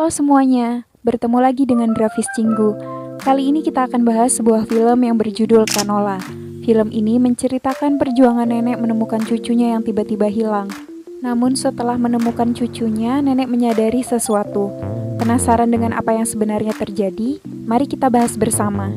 Halo semuanya, bertemu lagi dengan Grafis Cinggu. Kali ini kita akan bahas sebuah film yang berjudul Canola. Film ini menceritakan perjuangan nenek menemukan cucunya yang tiba-tiba hilang. Namun setelah menemukan cucunya, nenek menyadari sesuatu. Penasaran dengan apa yang sebenarnya terjadi? Mari kita bahas bersama.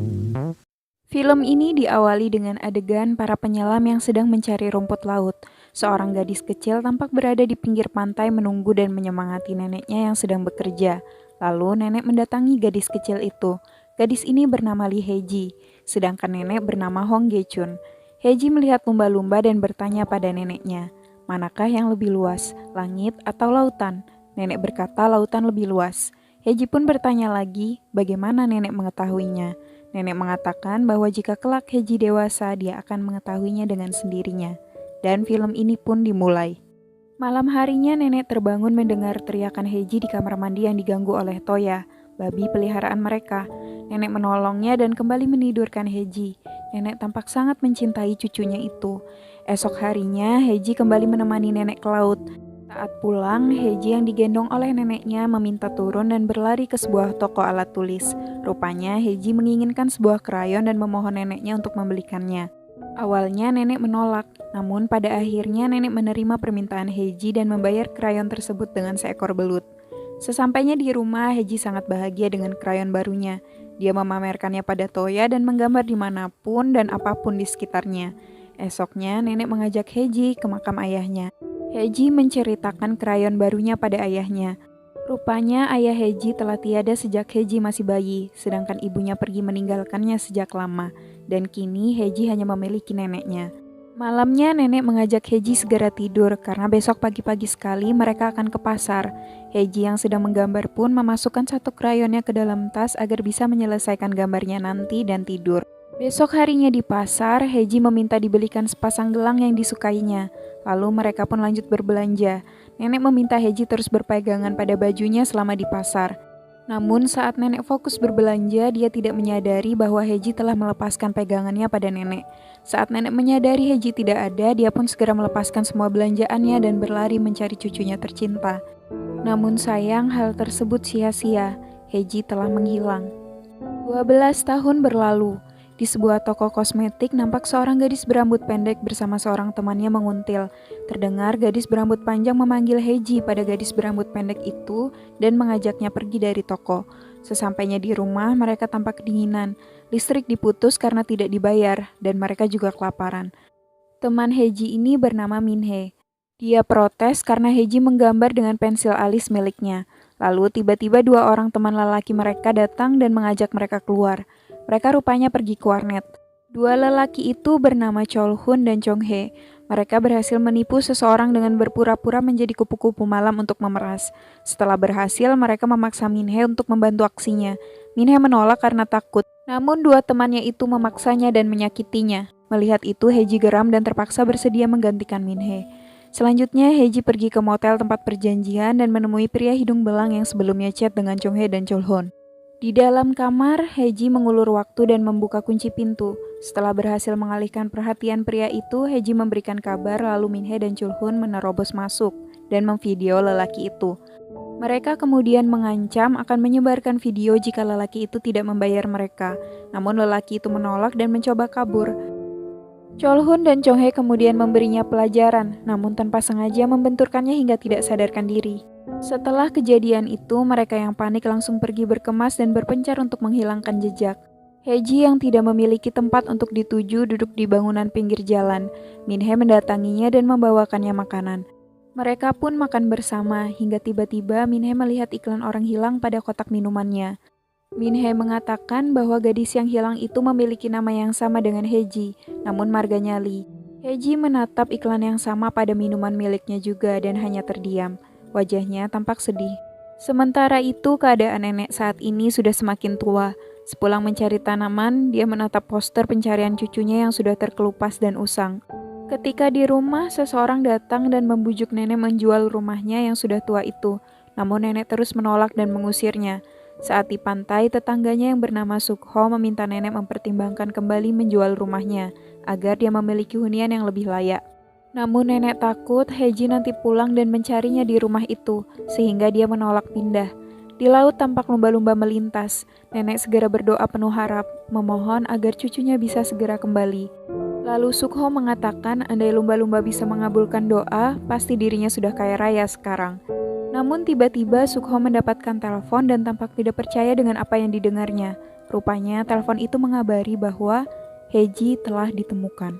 Film ini diawali dengan adegan para penyelam yang sedang mencari rumput laut. Seorang gadis kecil tampak berada di pinggir pantai menunggu dan menyemangati neneknya yang sedang bekerja. Lalu nenek mendatangi gadis kecil itu. Gadis ini bernama Lee Heji, sedangkan nenek bernama Hong Ge-chun. Heji melihat lumba-lumba dan bertanya pada neneknya, manakah yang lebih luas, langit atau lautan? Nenek berkata lautan lebih luas. Heji pun bertanya lagi, bagaimana nenek mengetahuinya? Nenek mengatakan bahwa jika kelak Heji dewasa, dia akan mengetahuinya dengan sendirinya. Dan film ini pun dimulai. Malam harinya nenek terbangun mendengar teriakan Heji di kamar mandi yang diganggu oleh Toya, babi peliharaan mereka. Nenek menolongnya dan kembali menidurkan Heji. Nenek tampak sangat mencintai cucunya itu. Esok harinya, Heji kembali menemani nenek ke laut. Saat pulang, Heji yang digendong oleh neneknya meminta turun dan berlari ke sebuah toko alat tulis. Rupanya, Heji menginginkan sebuah krayon dan memohon neneknya untuk membelikannya. Awalnya nenek menolak, namun pada akhirnya nenek menerima permintaan Heji dan membayar krayon tersebut dengan seekor belut. Sesampainya di rumah, Heji sangat bahagia dengan krayon barunya. Dia memamerkannya pada Toya dan menggambar dimanapun dan apapun di sekitarnya. Esoknya, nenek mengajak Heji ke makam ayahnya. Heji menceritakan krayon barunya pada ayahnya. Rupanya ayah Heji telah tiada sejak Heji masih bayi, sedangkan ibunya pergi meninggalkannya sejak lama, dan kini Heji hanya memiliki neneknya. Malamnya nenek mengajak Heji segera tidur karena besok pagi-pagi sekali mereka akan ke pasar. Heji yang sedang menggambar pun memasukkan satu krayonnya ke dalam tas agar bisa menyelesaikan gambarnya nanti dan tidur. Besok harinya di pasar, Heji meminta dibelikan sepasang gelang yang disukainya. Lalu mereka pun lanjut berbelanja. Nenek meminta Heji terus berpegangan pada bajunya selama di pasar. Namun saat nenek fokus berbelanja, dia tidak menyadari bahwa Heji telah melepaskan pegangannya pada nenek. Saat nenek menyadari Heji tidak ada, dia pun segera melepaskan semua belanjaannya dan berlari mencari cucunya tercinta. Namun sayang, hal tersebut sia-sia. Heji telah menghilang. 12 tahun berlalu. Di sebuah toko kosmetik, nampak seorang gadis berambut pendek bersama seorang temannya menguntil. Terdengar gadis berambut panjang memanggil Heji pada gadis berambut pendek itu dan mengajaknya pergi dari toko. Sesampainya di rumah, mereka tampak kedinginan. Listrik diputus karena tidak dibayar, dan mereka juga kelaparan. Teman Heji ini bernama Minhe. Dia protes karena Heji menggambar dengan pensil alis miliknya. Lalu tiba-tiba dua orang teman lelaki mereka datang dan mengajak mereka keluar. Mereka rupanya pergi ke warnet. Dua lelaki itu bernama Cholhun dan Chonghae. Mereka berhasil menipu seseorang dengan berpura-pura menjadi kupu-kupu malam untuk memeras. Setelah berhasil, mereka memaksa Minhe untuk membantu aksinya. Minhe menolak karena takut. Namun dua temannya itu memaksanya dan menyakitinya. Melihat itu, Heji geram dan terpaksa bersedia menggantikan Minhe. Selanjutnya, Heji pergi ke motel tempat perjanjian dan menemui pria hidung belang yang sebelumnya chat dengan Chonghae dan Cholhun. Di dalam kamar, Heji mengulur waktu dan membuka kunci pintu. Setelah berhasil mengalihkan perhatian pria itu, Heji memberikan kabar lalu Minhe dan Chulhun menerobos masuk dan memvideo lelaki itu. Mereka kemudian mengancam akan menyebarkan video jika lelaki itu tidak membayar mereka. Namun lelaki itu menolak dan mencoba kabur. Cholhun dan Chonghae kemudian memberinya pelajaran, namun tanpa sengaja membenturkannya hingga tidak sadarkan diri. Setelah kejadian itu, mereka yang panik langsung pergi berkemas dan berpencar untuk menghilangkan jejak. Heji yang tidak memiliki tempat untuk dituju duduk di bangunan pinggir jalan. Minhe mendatanginya dan membawakannya makanan. Mereka pun makan bersama, hingga tiba-tiba Minhe melihat iklan orang hilang pada kotak minumannya. Minhe mengatakan bahwa gadis yang hilang itu memiliki nama yang sama dengan Heji, namun marganya Lee. Heji menatap iklan yang sama pada minuman miliknya juga dan hanya terdiam. Wajahnya tampak sedih. Sementara itu, keadaan nenek saat ini sudah semakin tua. Sepulang mencari tanaman, dia menatap poster pencarian cucunya yang sudah terkelupas dan usang. Ketika di rumah, seseorang datang dan membujuk nenek menjual rumahnya yang sudah tua itu. Namun nenek terus menolak dan mengusirnya. Saat di pantai, tetangganya yang bernama Sukho meminta nenek mempertimbangkan kembali menjual rumahnya, agar dia memiliki hunian yang lebih layak. Namun nenek takut Heji nanti pulang dan mencarinya di rumah itu, sehingga dia menolak pindah. Di laut tampak lumba-lumba melintas. Nenek segera berdoa penuh harap, memohon agar cucunya bisa segera kembali. Lalu Sukho mengatakan andai lumba-lumba bisa mengabulkan doa, pasti dirinya sudah kaya raya sekarang. Namun tiba-tiba Sukho mendapatkan telepon dan tampak tidak percaya dengan apa yang didengarnya. Rupanya telepon itu mengabari bahwa Heji telah ditemukan.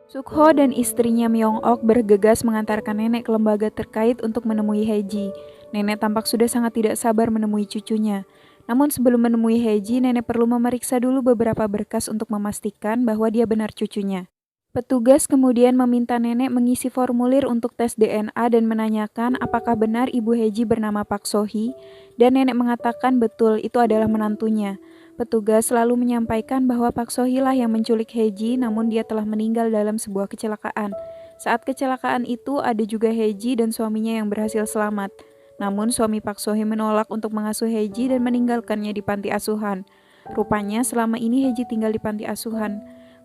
Sukho dan istrinya Myong-ok bergegas mengantarkan nenek ke lembaga terkait untuk menemui Heji. Nenek tampak sudah sangat tidak sabar menemui cucunya. Namun sebelum menemui Heji, nenek perlu memeriksa dulu beberapa berkas untuk memastikan bahwa dia benar cucunya. Petugas kemudian meminta nenek mengisi formulir untuk tes DNA dan menanyakan apakah benar ibu Heji bernama Pak Sohee, dan nenek mengatakan betul itu adalah menantunya. Petugas selalu menyampaikan bahwa Pak Sohee lah yang menculik Heji, namun dia telah meninggal dalam sebuah kecelakaan. Saat kecelakaan itu ada juga Heji dan suaminya yang berhasil selamat. Namun suami Pak Sohee menolak untuk mengasuh Heji dan meninggalkannya di panti asuhan. Rupanya selama ini Heji tinggal di panti asuhan.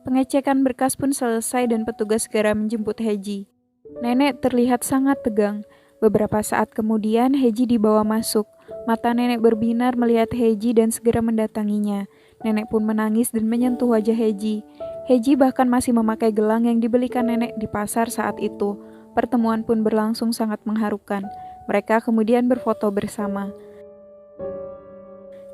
Pengecekan berkas pun selesai dan petugas segera menjemput Heji. Nenek terlihat sangat tegang. Beberapa saat kemudian Heji dibawa masuk. Mata nenek berbinar melihat Heji dan segera mendatanginya. Nenek pun menangis dan menyentuh wajah Heji. Heji bahkan masih memakai gelang yang dibelikan nenek di pasar saat itu. Pertemuan pun berlangsung sangat mengharukan. Mereka kemudian berfoto bersama.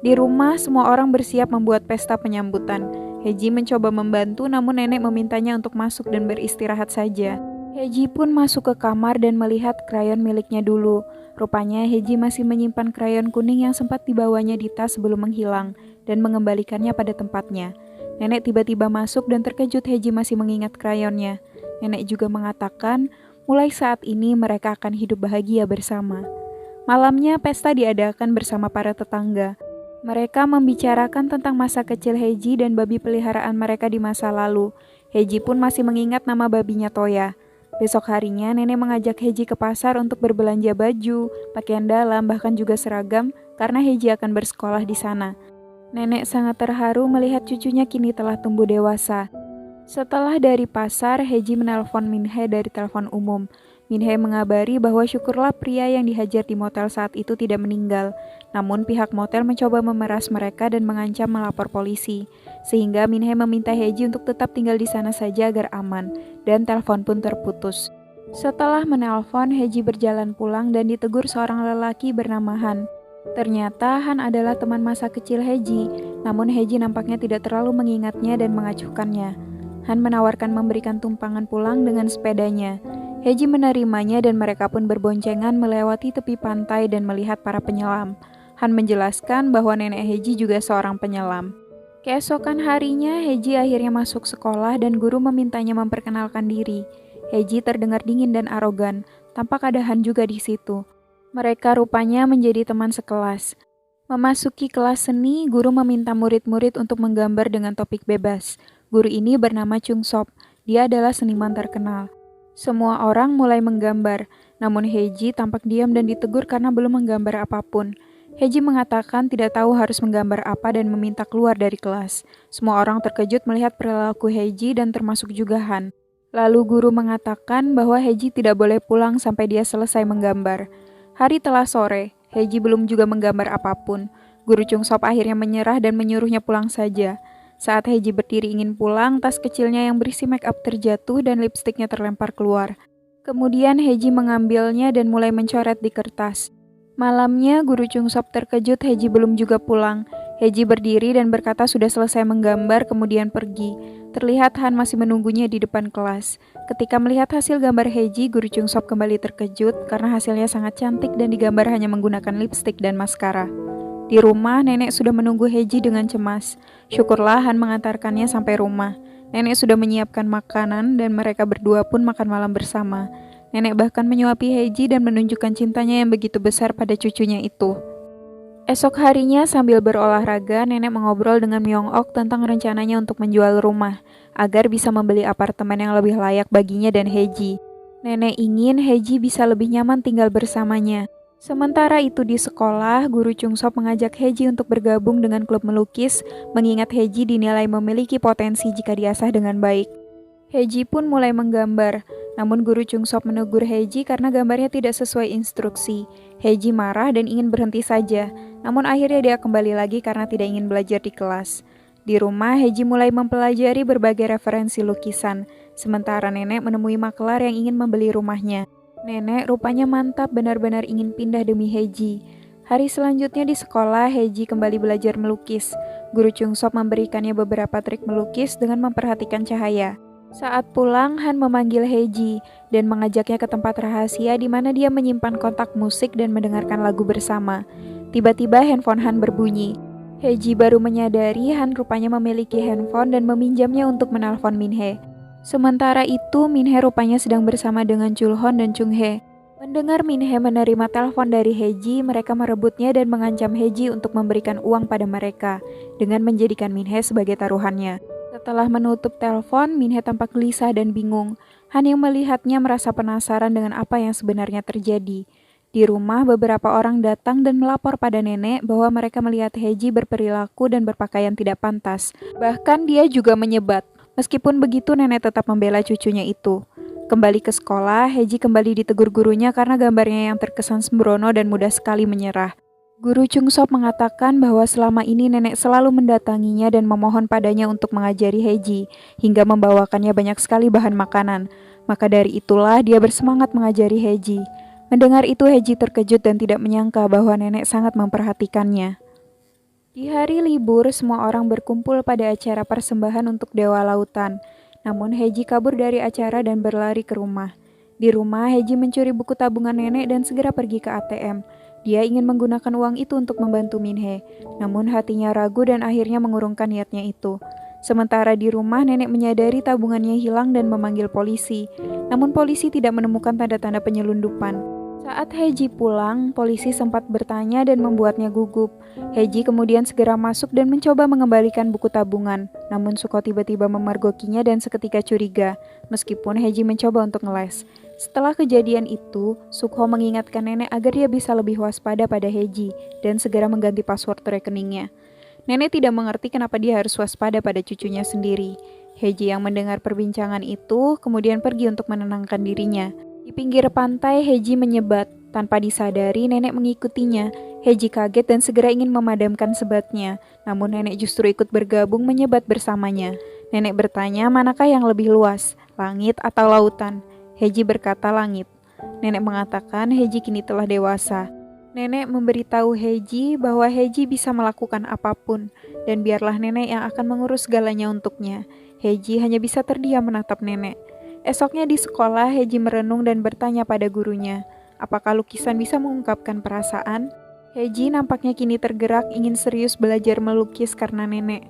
Di rumah, semua orang bersiap membuat pesta penyambutan. Heji mencoba membantu, namun nenek memintanya untuk masuk dan beristirahat saja. Heji pun masuk ke kamar dan melihat krayon miliknya dulu. Rupanya Heji masih menyimpan krayon kuning yang sempat dibawanya di tas sebelum menghilang dan mengembalikannya pada tempatnya. Nenek tiba-tiba masuk dan terkejut Heji masih mengingat krayonnya. Nenek juga mengatakan, mulai saat ini mereka akan hidup bahagia bersama. Malamnya pesta diadakan bersama para tetangga. Mereka membicarakan tentang masa kecil Heji dan babi peliharaan mereka di masa lalu. Heji pun masih mengingat nama babinya Toya. Besok harinya nenek mengajak Heji ke pasar untuk berbelanja baju, pakaian dalam, bahkan juga seragam karena Heji akan bersekolah di sana. Nenek sangat terharu melihat cucunya kini telah tumbuh dewasa. Setelah dari pasar, Heji menelpon Min-hee dari telepon umum. Min-hee mengabari bahwa syukurlah pria yang dihajar di motel saat itu tidak meninggal. Namun pihak motel mencoba memeras mereka dan mengancam melapor polisi. Sehingga Min-hee meminta Heji untuk tetap tinggal di sana saja agar aman. Dan telepon pun terputus. Setelah menelpon, Heji berjalan pulang dan ditegur seorang lelaki bernama Han. Ternyata Han adalah teman masa kecil Heji. Namun Heji nampaknya tidak terlalu mengingatnya dan mengacuhkannya. Han menawarkan memberikan tumpangan pulang dengan sepedanya. Heji menerimanya dan mereka pun berboncengan melewati tepi pantai dan melihat para penyelam. Han menjelaskan bahwa nenek Heji juga seorang penyelam. Keesokan harinya, Heji akhirnya masuk sekolah dan guru memintanya memperkenalkan diri. Heji terdengar dingin dan arogan, tampak ada Han juga di situ. Mereka rupanya menjadi teman sekelas. Memasuki kelas seni, guru meminta murid-murid untuk menggambar dengan topik bebas. Guru ini bernama Chung Sop. Dia adalah seniman terkenal. Semua orang mulai menggambar, namun Heji tampak diam dan ditegur karena belum menggambar apapun. Heji mengatakan tidak tahu harus menggambar apa dan meminta keluar dari kelas. Semua orang terkejut melihat perilaku Heji dan termasuk juga Han. Lalu guru mengatakan bahwa Heji tidak boleh pulang sampai dia selesai menggambar. Hari telah sore, Heji belum juga menggambar apapun. Guru Chung Sop akhirnya menyerah dan menyuruhnya pulang saja. Saat Heji berdiri ingin pulang, tas kecilnya yang berisi make up terjatuh dan lipstiknya terlempar keluar. Kemudian Heji mengambilnya dan mulai mencoret di kertas. Malamnya, guru Chung Sop terkejut Heji belum juga pulang. Heji berdiri dan berkata sudah selesai menggambar, kemudian pergi. Terlihat Han masih menunggunya di depan kelas. Ketika melihat hasil gambar Heji, guru Chung Sop kembali terkejut karena hasilnya sangat cantik dan digambar hanya menggunakan lipstik dan maskara. Di rumah, nenek sudah menunggu Heji dengan cemas. Syukurlah Han mengantarkannya sampai rumah. Nenek sudah menyiapkan makanan dan mereka berdua pun makan malam bersama. Nenek bahkan menyuapi Heji dan menunjukkan cintanya yang begitu besar pada cucunya itu. Esok harinya sambil berolahraga, nenek mengobrol dengan Myong-ok tentang rencananya untuk menjual rumah, agar bisa membeli apartemen yang lebih layak baginya dan Heji. Nenek ingin Heji bisa lebih nyaman tinggal bersamanya. Sementara itu di sekolah, guru Chung Sop mengajak Heji untuk bergabung dengan klub melukis, mengingat Heji dinilai memiliki potensi jika diasah dengan baik. Heji pun mulai menggambar, Namun guru Chungsop menegur Heji karena gambarnya tidak sesuai instruksi. Heji marah dan ingin berhenti saja, namun akhirnya dia kembali lagi karena tidak ingin belajar di kelas. Di rumah, Heji mulai mempelajari berbagai referensi lukisan, sementara nenek menemui makelar yang ingin membeli rumahnya. Nenek rupanya mantap, benar-benar ingin pindah demi Heji. Hari selanjutnya di sekolah, Heji kembali belajar melukis. Guru Chungsop memberikannya beberapa trik melukis dengan memperhatikan cahaya. Saat pulang, Han memanggil Heji dan mengajaknya ke tempat rahasia di mana dia menyimpan kontak musik dan mendengarkan lagu bersama. Tiba-tiba handphone Han berbunyi. Heji baru menyadari Han rupanya memiliki handphone dan meminjamnya untuk menelpon Minhe. Sementara itu, Minhe rupanya sedang bersama dengan Chulhon dan Chunghae. Mendengar Minhe menerima telepon dari Heji, mereka merebutnya dan mengancam Heji untuk memberikan uang pada mereka dengan menjadikan Minhe sebagai taruhannya. Setelah menutup telepon, Minhe tampak gelisah dan bingung. Han yang melihatnya merasa penasaran dengan apa yang sebenarnya terjadi. Di rumah, beberapa orang datang dan melapor pada nenek bahwa mereka melihat Heji berperilaku dan berpakaian tidak pantas. Bahkan dia juga menyebat. Meskipun begitu, nenek tetap membela cucunya itu. Kembali ke sekolah, Heji kembali ditegur gurunya karena gambarnya yang terkesan sembrono dan mudah sekali menyerah. Guru Chungsop mengatakan bahwa selama ini nenek selalu mendatanginya dan memohon padanya untuk mengajari Heji, hingga membawakannya banyak sekali bahan makanan. Maka dari itulah dia bersemangat mengajari Heji. Mendengar itu, Heji terkejut dan tidak menyangka bahwa nenek sangat memperhatikannya. Di hari libur, semua orang berkumpul pada acara persembahan untuk Dewa Lautan. Namun Heji kabur dari acara dan berlari ke rumah. Di rumah, Heji mencuri buku tabungan nenek dan segera pergi ke ATM. Dia ingin menggunakan uang itu untuk membantu Minhe, namun hatinya ragu dan akhirnya mengurungkan niatnya itu. Sementara di rumah, nenek menyadari tabungannya hilang dan memanggil polisi. Namun polisi tidak menemukan tanda-tanda penyelundupan. Saat Heji pulang, polisi sempat bertanya dan membuatnya gugup. Heji kemudian segera masuk dan mencoba mengembalikan buku tabungan. Namun Suko tiba-tiba memergokinya dan seketika curiga, meskipun Heji mencoba untuk ngeles. Setelah kejadian itu, Sukho mengingatkan nenek agar dia bisa lebih waspada pada Heji dan segera mengganti password rekeningnya. Nenek tidak mengerti kenapa dia harus waspada pada cucunya sendiri. Heji yang mendengar perbincangan itu kemudian pergi untuk menenangkan dirinya. Di pinggir pantai, Heji menyebat. Tanpa disadari, nenek mengikutinya. Heji kaget dan segera ingin memadamkan sebatnya. Namun nenek justru ikut bergabung menyebat bersamanya. Nenek bertanya, manakah yang lebih luas, langit atau lautan? Heji berkata langit. Nenek mengatakan Heji kini telah dewasa. Nenek memberitahu Heji bahwa Heji bisa melakukan apapun, dan biarlah nenek yang akan mengurus segalanya untuknya. Heji hanya bisa terdiam menatap nenek. Esoknya di sekolah, Heji merenung dan bertanya pada gurunya, apakah lukisan bisa mengungkapkan perasaan? Heji nampaknya kini tergerak ingin serius belajar melukis karena nenek.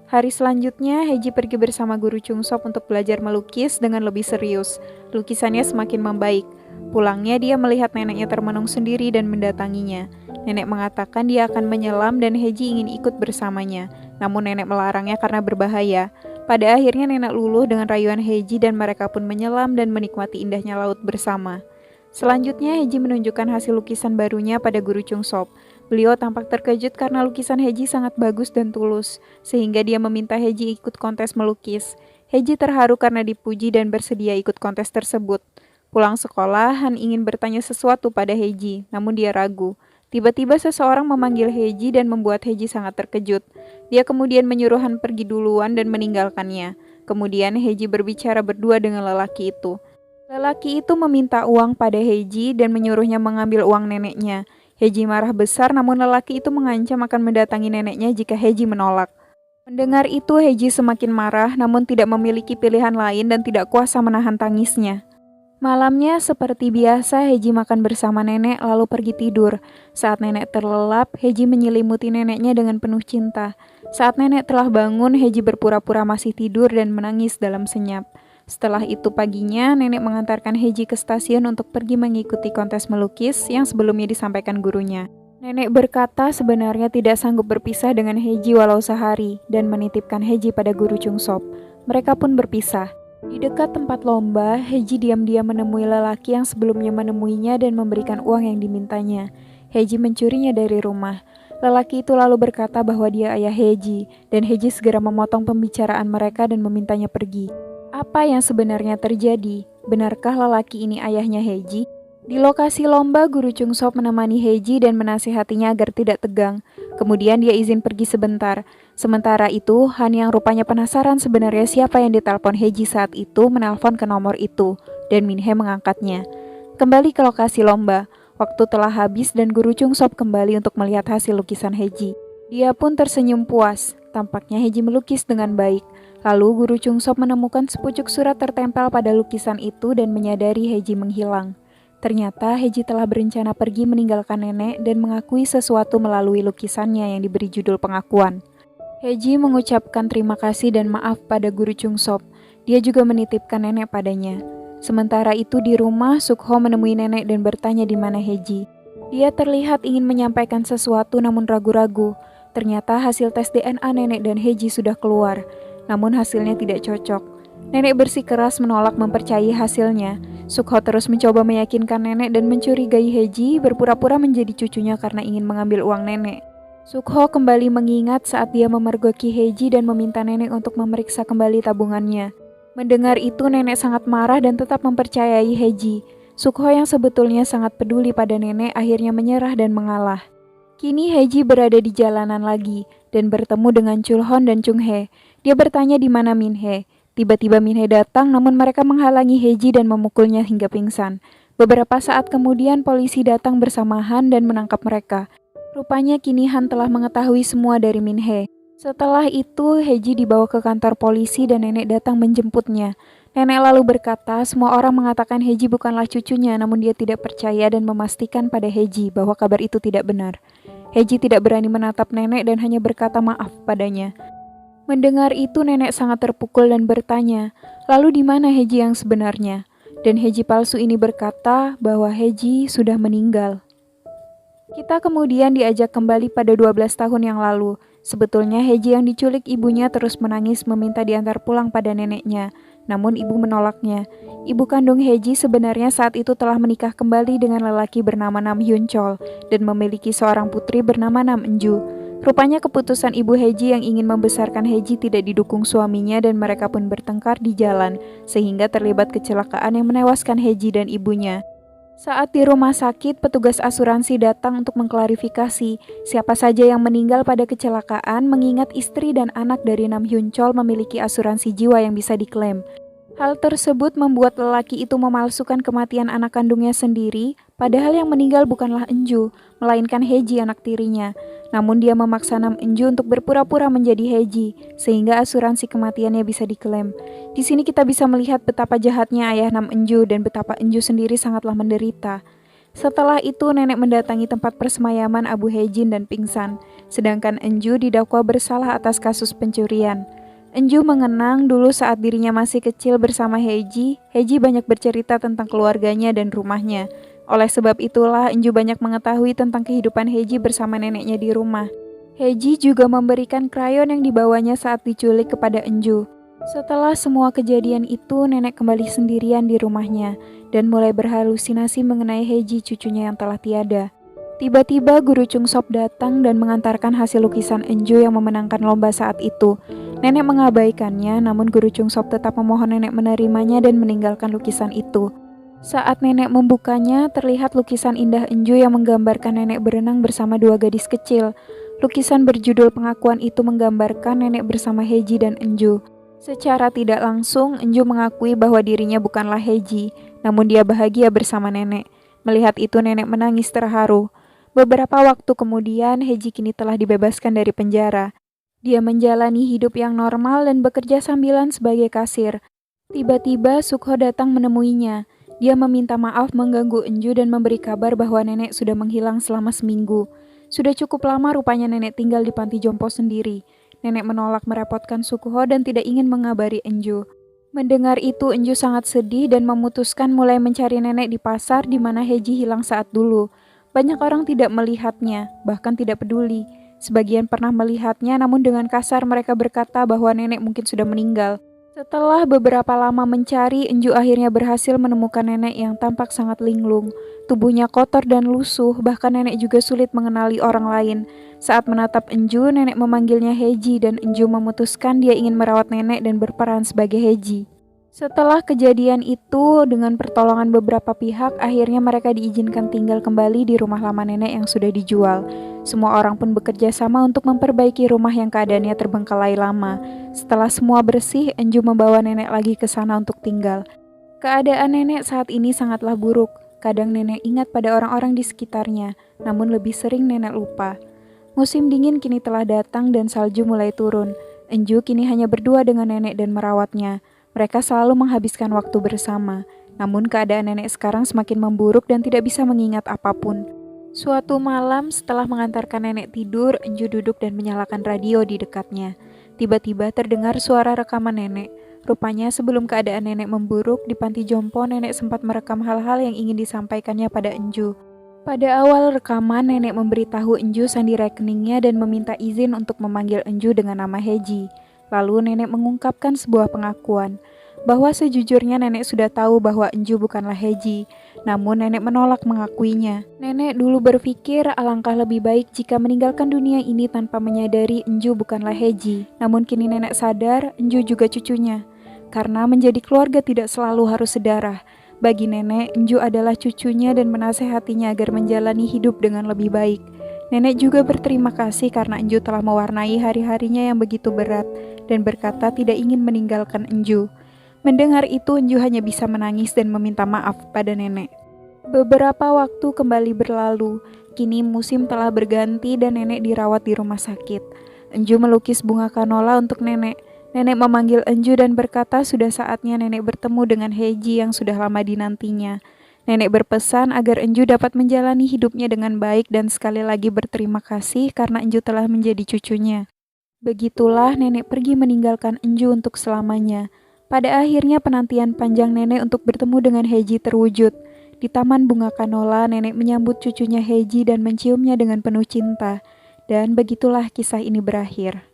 Hari selanjutnya, Heji pergi bersama guru Chungsop untuk belajar melukis dengan lebih serius. Lukisannya semakin membaik. Pulangnya, dia melihat neneknya termenung sendiri dan mendatanginya. Nenek mengatakan dia akan menyelam dan Heji ingin ikut bersamanya. Namun nenek melarangnya karena berbahaya. Pada akhirnya nenek luluh dengan rayuan Heji dan mereka pun menyelam dan menikmati indahnya laut bersama. Selanjutnya, Heji menunjukkan hasil lukisan barunya pada guru Chungsop. Beliau tampak terkejut karena lukisan Heji sangat bagus dan tulus, sehingga dia meminta Heji ikut kontes melukis. Heji terharu karena dipuji dan bersedia ikut kontes tersebut. Pulang sekolah, Han ingin bertanya sesuatu pada Heji, namun dia ragu. Tiba-tiba seseorang memanggil Heji dan membuat Heji sangat terkejut. Dia kemudian menyuruh Han pergi duluan dan meninggalkannya. Kemudian Heji berbicara berdua dengan lelaki itu. Lelaki itu meminta uang pada Heji dan menyuruhnya mengambil uang neneknya. Heji marah besar, namun lelaki itu mengancam akan mendatangi neneknya jika Heji menolak. Mendengar itu, Heji semakin marah, namun tidak memiliki pilihan lain dan tidak kuasa menahan tangisnya. Malamnya, seperti biasa, Heji makan bersama nenek lalu pergi tidur. Saat nenek terlelap, Heji menyelimuti neneknya dengan penuh cinta. Saat nenek telah bangun, Heji berpura-pura masih tidur dan menangis dalam senyap. Setelah itu paginya, nenek mengantarkan Heji ke stasiun untuk pergi mengikuti kontes melukis yang sebelumnya disampaikan gurunya. Nenek berkata sebenarnya tidak sanggup berpisah dengan Heji walau sehari dan menitipkan Heji pada guru Chungsop. Mereka pun berpisah. Di dekat tempat lomba, Heji diam-diam menemui lelaki yang sebelumnya menemuinya dan memberikan uang yang dimintanya. Heji mencurinya dari rumah. Lelaki itu lalu berkata bahwa dia ayah Heji, dan Heji segera memotong pembicaraan mereka dan memintanya pergi. Apa yang sebenarnya terjadi? Benarkah lelaki ini ayahnya Heji? Di lokasi lomba, Guru Chungsop menemani Heji dan menasihatinya agar tidak tegang. Kemudian dia izin pergi sebentar. Sementara itu, Han yang rupanya penasaran sebenarnya siapa yang ditelepon Heji saat itu menelpon ke nomor itu, dan Minhe mengangkatnya. Kembali ke lokasi lomba, waktu telah habis dan Guru Chungsop kembali untuk melihat hasil lukisan Heji. Dia pun tersenyum puas, tampaknya Heji melukis dengan baik. Lalu Guru Chungsop menemukan sepucuk surat tertempel pada lukisan itu dan menyadari Heji menghilang. Ternyata Heji telah berencana pergi meninggalkan nenek dan mengakui sesuatu melalui lukisannya yang diberi judul pengakuan. Heji mengucapkan terima kasih dan maaf pada Guru Chungsop. Dia juga menitipkan nenek padanya. Sementara itu di rumah, Sukho menemui nenek dan bertanya di mana Heji. Dia terlihat ingin menyampaikan sesuatu namun ragu-ragu. Ternyata hasil tes DNA nenek dan Heji sudah keluar, namun hasilnya tidak cocok. Nenek bersikeras menolak mempercayai hasilnya. Sukho terus mencoba meyakinkan nenek dan mencurigai Heji berpura-pura menjadi cucunya karena ingin mengambil uang nenek. Sukho kembali mengingat saat dia memergoki Heji dan meminta nenek untuk memeriksa kembali tabungannya. Mendengar itu nenek sangat marah dan tetap mempercayai Heji. Sukho yang sebetulnya sangat peduli pada nenek akhirnya menyerah dan mengalah. Kini Heji berada di jalanan lagi dan bertemu dengan Chulhon dan Chunghae. Dia bertanya di mana Minhe. Tiba-tiba Minhe datang namun mereka menghalangi Heji dan memukulnya hingga pingsan. Beberapa saat kemudian polisi datang bersama Han dan menangkap mereka. Rupanya kini Han telah mengetahui semua dari Minhe. Setelah itu Heji dibawa ke kantor polisi dan nenek datang menjemputnya. Nenek lalu berkata semua orang mengatakan Heji bukanlah cucunya namun dia tidak percaya dan memastikan pada Heji bahwa kabar itu tidak benar. Heji tidak berani menatap nenek dan hanya berkata maaf padanya. Mendengar itu nenek sangat terpukul dan bertanya, lalu di mana Heji yang sebenarnya? Dan Heji palsu ini berkata bahwa Heji sudah meninggal. Kita kemudian diajak kembali pada 12 tahun yang lalu. Sebetulnya Heji yang diculik ibunya terus menangis meminta diantar pulang pada neneknya. Namun ibu menolaknya. Ibu kandung Heji sebenarnya saat itu telah menikah kembali dengan lelaki bernama Nam Hyun Chol dan memiliki seorang putri bernama Nam Enju. Rupanya keputusan ibu Heji yang ingin membesarkan Heji tidak didukung suaminya dan mereka pun bertengkar di jalan sehingga terlibat kecelakaan yang menewaskan Heji dan ibunya. Saat di rumah sakit, petugas asuransi datang untuk mengklarifikasi siapa saja yang meninggal pada kecelakaan mengingat istri dan anak dari Nam Hyun Chol memiliki asuransi jiwa yang bisa diklaim. Hal tersebut membuat lelaki itu memalsukan kematian anak kandungnya sendiri, padahal yang meninggal bukanlah Enju, melainkan Heji anak tirinya. Namun dia memaksa Nam Enju untuk berpura-pura menjadi Heji, sehingga asuransi kematiannya bisa diklaim. Di sini kita bisa melihat betapa jahatnya ayah Nam Enju dan betapa Enju sendiri sangatlah menderita. Setelah itu nenek mendatangi tempat persemayaman Abu Hejin dan pingsan, sedangkan Enju didakwa bersalah atas kasus pencurian. Enju mengenang dulu saat dirinya masih kecil bersama Heji. Heji banyak bercerita tentang keluarganya dan rumahnya. Oleh sebab itulah Enju banyak mengetahui tentang kehidupan Heji bersama neneknya di rumah. Heji juga memberikan krayon yang dibawanya saat diculik kepada Enju. Setelah semua kejadian itu, nenek kembali sendirian di rumahnya dan mulai berhalusinasi mengenai Heji cucunya yang telah tiada. Tiba-tiba Guru Chungsop datang dan mengantarkan hasil lukisan Enju yang memenangkan lomba saat itu. Nenek mengabaikannya, namun Guru Chungsop tetap memohon nenek menerimanya dan meninggalkan lukisan itu. Saat nenek membukanya, terlihat lukisan indah Enju yang menggambarkan nenek berenang bersama dua gadis kecil. Lukisan berjudul pengakuan itu menggambarkan nenek bersama Heji dan Enju. Secara tidak langsung, Enju mengakui bahwa dirinya bukanlah Heji, namun dia bahagia bersama nenek. Melihat itu nenek menangis terharu. Beberapa waktu kemudian, Heji kini telah dibebaskan dari penjara. Dia menjalani hidup yang normal dan bekerja sambilan sebagai kasir. Tiba-tiba Sukho datang menemuinya. Dia meminta maaf mengganggu Enju dan memberi kabar bahwa nenek sudah menghilang selama seminggu. Sudah cukup lama rupanya nenek tinggal di panti jompo sendiri. Nenek menolak merepotkan Sukho dan tidak ingin mengabari Enju. Mendengar itu Enju sangat sedih dan memutuskan mulai mencari nenek di pasar di mana Heji hilang saat dulu. Banyak orang tidak melihatnya, bahkan tidak peduli. Sebagian pernah melihatnya namun dengan kasar mereka berkata bahwa nenek mungkin sudah meninggal. Setelah beberapa lama mencari, Enju akhirnya berhasil menemukan nenek yang tampak sangat linglung. Tubuhnya kotor dan lusuh, bahkan nenek juga sulit mengenali orang lain. Saat menatap Enju, nenek memanggilnya Heji dan Enju memutuskan dia ingin merawat nenek dan berperan sebagai Heji. Setelah kejadian itu, dengan pertolongan beberapa pihak, akhirnya mereka diizinkan tinggal kembali di rumah lama nenek yang sudah dijual. Semua orang pun bekerja sama untuk memperbaiki rumah yang keadaannya terbengkalai lama. Setelah semua bersih, Enju membawa nenek lagi ke sana untuk tinggal. Keadaan nenek saat ini sangatlah buruk. Kadang nenek ingat pada orang-orang di sekitarnya, namun lebih sering nenek lupa. Musim dingin kini telah datang dan salju mulai turun. Enju kini hanya berdua dengan nenek dan merawatnya. Mereka selalu menghabiskan waktu bersama. Namun keadaan nenek sekarang semakin memburuk dan tidak bisa mengingat apapun. Suatu malam setelah mengantarkan nenek tidur, Enju duduk dan menyalakan radio di dekatnya. Tiba-tiba terdengar suara rekaman nenek. Rupanya sebelum keadaan nenek memburuk, di panti jompo nenek sempat merekam hal-hal yang ingin disampaikannya pada Enju. Pada awal rekaman, nenek memberitahu Enju sandi rekeningnya dan meminta izin untuk memanggil Enju dengan nama Heji. Lalu nenek mengungkapkan sebuah pengakuan, bahwa sejujurnya nenek sudah tahu bahwa Enju bukanlah Heji, namun nenek menolak mengakuinya. Nenek dulu berpikir alangkah lebih baik jika meninggalkan dunia ini tanpa menyadari Enju bukanlah Heji. Namun kini nenek sadar Enju juga cucunya, karena menjadi keluarga tidak selalu harus sedarah. Bagi nenek, Enju adalah cucunya dan menasehatinya agar menjalani hidup dengan lebih baik. Nenek juga berterima kasih karena Enju telah mewarnai hari-harinya yang begitu berat dan berkata tidak ingin meninggalkan Enju. Mendengar itu, Enju hanya bisa menangis dan meminta maaf pada nenek. Beberapa waktu kembali berlalu. Kini musim telah berganti dan nenek dirawat di rumah sakit. Enju melukis bunga kanola untuk nenek. Nenek memanggil Enju dan berkata sudah saatnya nenek bertemu dengan Heji yang sudah lama dinantinya. Nenek berpesan agar Enju dapat menjalani hidupnya dengan baik dan sekali lagi berterima kasih karena Enju telah menjadi cucunya. Begitulah nenek pergi meninggalkan Enju untuk selamanya. Pada akhirnya penantian panjang nenek untuk bertemu dengan Heji terwujud. Di Taman Bunga Kanola, nenek menyambut cucunya Heji dan menciumnya dengan penuh cinta. Dan begitulah kisah ini berakhir.